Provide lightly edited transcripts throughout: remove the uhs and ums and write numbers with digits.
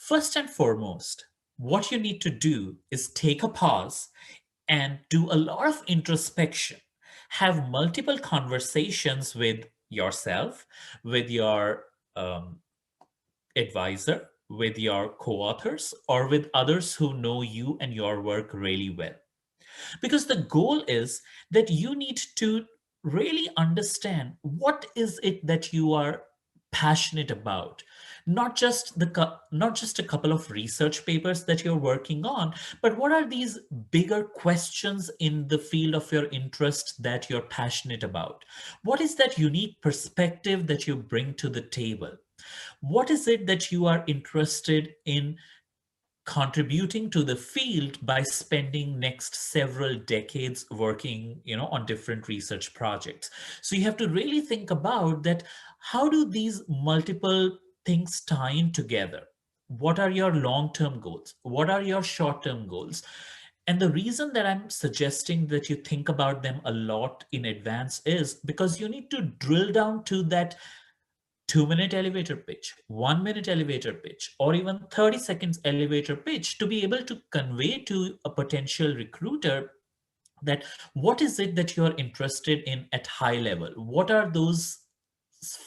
First and foremost, what you need to do is take a pause and do a lot of introspection. Have multiple conversations with yourself, with your um, advisor, with your co authors, or with others who know you and your work really well. Because the goal is that you need to really understand what is it that you are passionate about, not just a couple of research papers that you're working on, but what are these bigger questions in the field of your interest that you're passionate about. What is that unique perspective that you bring to the table? What is it that you are interested in contributing to the field by spending next several decades working, on different research projects? So you have to really think about that. How do these multiple things tie in together? What are your long-term goals? What are your short-term goals? And the reason that I'm suggesting that you think about them a lot in advance is because you need to drill down to that 2-minute elevator pitch, 1-minute elevator pitch, or even 30 seconds elevator pitch to be able to convey to a potential recruiter that what is it that you're interested in at high level? What are those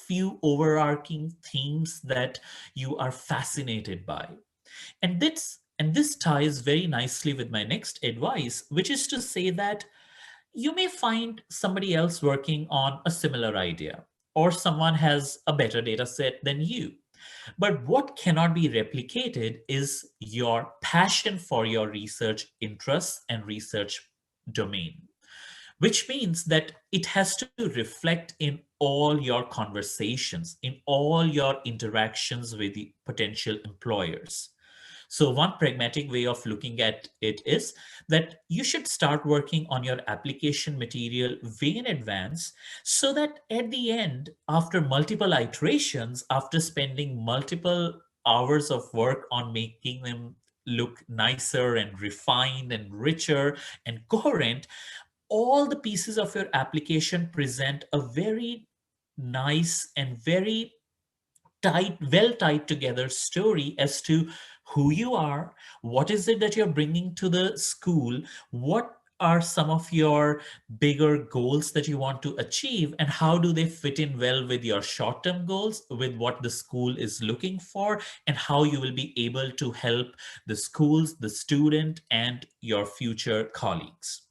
few overarching themes that you are fascinated by? And this ties very nicely with my next advice, which is to say that you may find somebody else working on a similar idea, or someone has a better data set than you. But what cannot be replicated is your passion for your research interests and research domain, which means that it has to reflect in all your conversations, in all your interactions with the potential employers. So, one pragmatic way of looking at it is that you should start working on your application material way in advance so that at the end, after multiple iterations, after spending multiple hours of work on making them look nicer and refined and richer and coherent, all the pieces of your application present a very nice and very well tied together story as to who you are, what is it that you're bringing to the school, what are some of your bigger goals that you want to achieve, and how do they fit in well with your short term goals, with what the school is looking for, and how you will be able to help the schools, the student, and your future colleagues.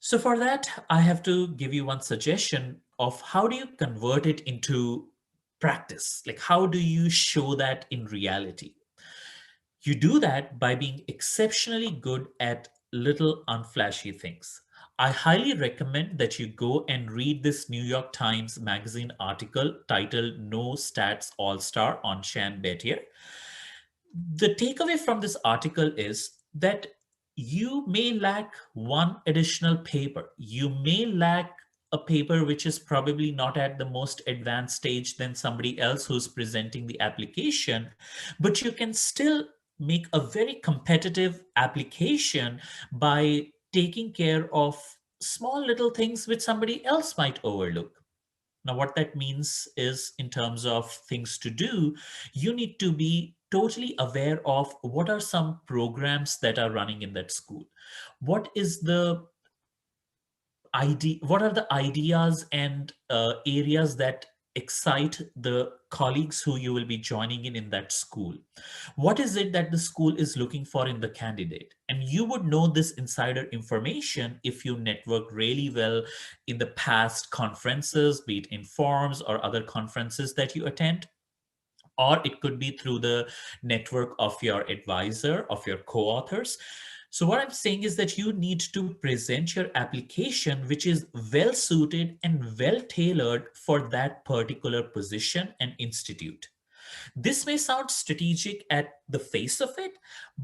So for that, I have to give you one suggestion of how do you convert it into practice? Like, how do you show that in reality? You do that by being exceptionally good at little unflashy things. I highly recommend that you go and read this New York Times Magazine article titled No Stats All Star on Shan Betier. The takeaway from this article is that you may lack one additional paper. You may lack a paper which is probably not at the most advanced stage than somebody else who's presenting the application, but you can still make a very competitive application by taking care of small little things which somebody else might overlook. Now, what that means is, in terms of things to do, you need to be totally aware of what are some programs that are running in that school. What is the what are the ideas and areas that excite the colleagues who you will be joining in that school? What is it that the school is looking for in the candidate? And you would know this insider information if you network really well in the past conferences, be it in forums or other conferences that you attend, or it could be through the network of your advisor, of your co-authors. So what I'm saying is that you need to present your application, which is well suited and well tailored for that particular position and institute. This may sound strategic at the face of it,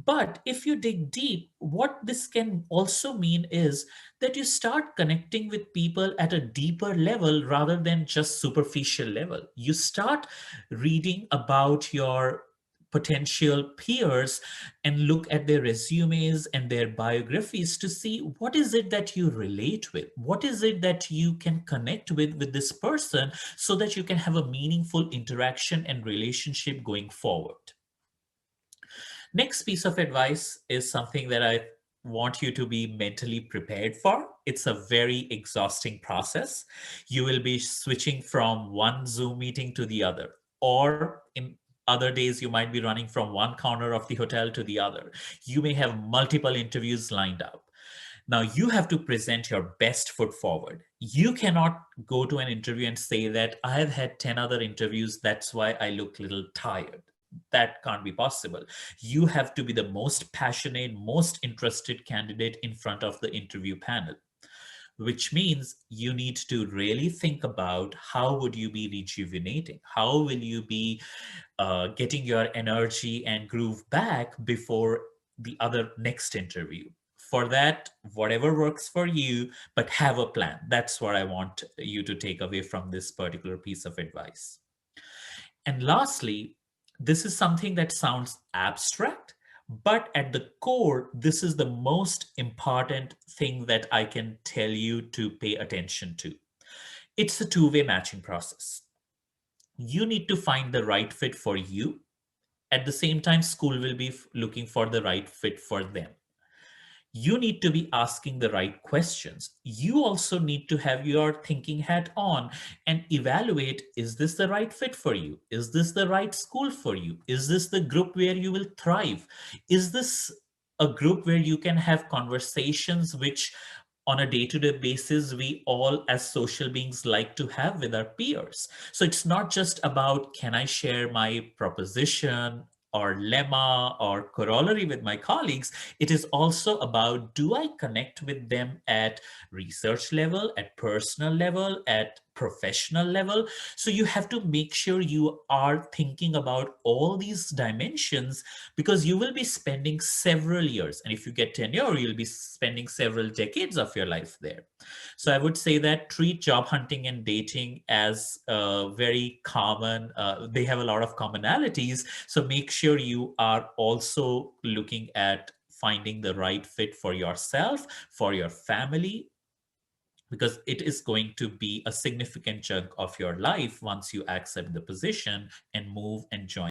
but if you dig deep, what this can also mean is that you start connecting with people at a deeper level rather than just superficial level. You start reading about your potential peers and look at their resumes and their biographies to see what is it that you relate with, what is it that you can connect with this person, so that you can have a meaningful interaction and relationship going forward. Next piece of advice is something that I want you to be mentally prepared for. It's a very exhausting process. You will be switching from one Zoom meeting to the other, or in other days, you might be running from one corner of the hotel to the other. You may have multiple interviews lined up. Now you have to present your best foot forward. You cannot go to an interview and say that I have had 10 other interviews, that's why I look a little tired. That can't be possible. You have to be the most passionate, most interested candidate in front of the interview panel, which means you need to really think about how would you be rejuvenating, how will you be getting your energy and groove back before the other next interview. For that, whatever works for you, but have a plan. That's what I want you to take away from this particular piece of advice. And lastly, this is something that sounds abstract, but at the core, this is the most important thing that I can tell you to pay attention to. It's a two-way matching process. You need to find the right fit for you. At the same time, school will be looking for the right fit for them. You need to be asking the right questions. You also need to have your thinking hat on and evaluate, is this the right fit for you? Is this the right school for you? Is this the group where you will thrive? Is this a group where you can have conversations which on a day-to-day basis we all as social beings like to have with our peers? So it's not just about, can I share my proposition or lemma or corollary with my colleagues? It is also about, do I connect with them at research level, at personal level, at professional level? So you have to make sure you are thinking about all these dimensions, because you will be spending several years. And if you get tenure, you'll be spending several decades of your life there. So I would say that treat job hunting and dating as very common. They have a lot of commonalities. So make sure you are also looking at finding the right fit for yourself, for your family, because it is going to be a significant chunk of your life once you accept the position and move and join